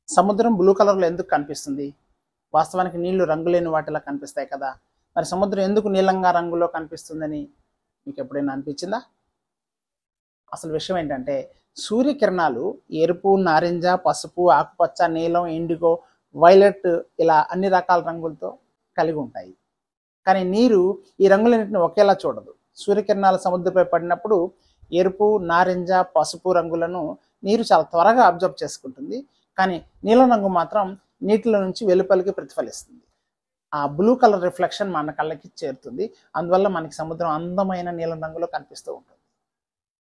సముద్రం బ్లూ కలర్లో ఎందుకు కనిపిస్తుంది? వాస్తవానికి నీళ్లు రంగు లేని వాటిలా కనిపిస్తాయి కదా. మరి సముద్రం ఎందుకు నీలంగా రంగులో కనిపిస్తుందని మీకు ఎప్పుడైనా అనిపించిందా? అసలు విషయం ఏంటంటే సూర్యకిరణాలు ఎరుపు, నారింజ, పసుపు, ఆకుపచ్చ, నీలం, ఇండిగో, వైలెట్ ఇలా అన్ని రకాల రంగులతో కలిగి ఉంటాయి. కానీ నీరు ఈ రంగులన్నింటిని ఒకేలా చూడదు. సూర్యకిరణాలు సముద్రంపై పడినప్పుడు ఎరుపు, నారింజ, పసుపు రంగులను నీరు చాలా త్వరగా అబ్జర్వ్ చేసుకుంటుంది. కానీ నీలం రంగు మాత్రం నీటిలో నుంచి వెలుపలికి ప్రతిఫలిస్తుంది. ఆ బ్లూ కలర్ రిఫ్లెక్షన్ మన కళ్ళకి చేరుతుంది. అందువల్ల మనకి సముద్రం అందమైన నీలం రంగులో కనిపిస్తూ ఉంటుంది.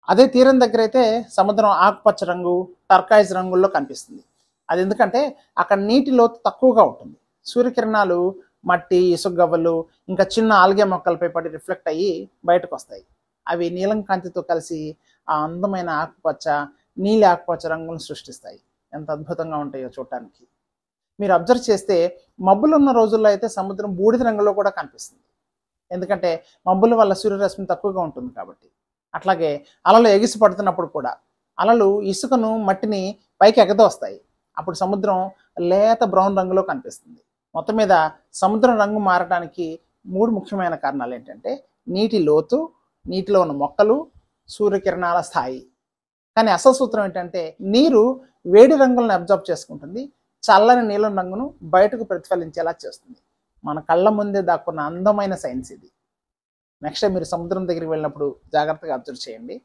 అదే తీరం దగ్గర అయితే సముద్రం ఆకుపచ్చ రంగు, టర్కాయిజ్ రంగుల్లో కనిపిస్తుంది. అది ఎందుకంటే అక్కడ నీటి లోతు తక్కువగా ఉంటుంది. సూర్యకిరణాలు మట్టి, ఇసుక గవ్వలు, ఇంకా చిన్న ఆల్గే మొక్కలపై పడి రిఫ్లెక్ట్ అయ్యి బయటకు వస్తాయి. అవి నీలం కాంతితో కలిసి ఆ అందమైన ఆకుపచ్చ, నీలి ఆకుపచ్చ రంగులను సృష్టిస్తాయి. ఎంత అద్భుతంగా ఉంటాయో చూడటానికి. మీరు అబ్జర్వ్ చేస్తే మబ్బులు ఉన్న రోజుల్లో అయితే సముద్రం బూడిద రంగులో కూడా కనిపిస్తుంది. ఎందుకంటే మబ్బుల వల్ల సూర్యరశ్మి తక్కువగా ఉంటుంది కాబట్టి. అట్లాగే అలలు ఎగిసి పడుతున్నప్పుడు కూడా అలలు ఇసుకను, మట్టిని పైకి ఎగదోస్తాయి. అప్పుడు సముద్రం లేత బ్రౌన్ రంగులో కనిపిస్తుంది. మొత్తం మీద సముద్రం రంగు మారడానికి 3 ముఖ్యమైన కారణాలు ఏంటంటే నీటి లోతు, నీటిలో ఉన్న మొక్కలు, సూర్యకిరణాల స్థాయి. కానీ అసలు సూత్రం ఏంటంటే నీరు వేడి రంగులను అబ్జర్వ్ చేసుకుంటుంది, చల్లని నీలం రంగును బయటకు ప్రతిఫలించేలా చేస్తుంది. మన కళ్ళ ముందే దాక్కున్న అందమైన సైన్స్ ఇది. నెక్స్ట్ టైం మీరు సముద్రం దగ్గరికి వెళ్ళినప్పుడు జాగ్రత్తగా అబ్జర్వ్ చేయండి.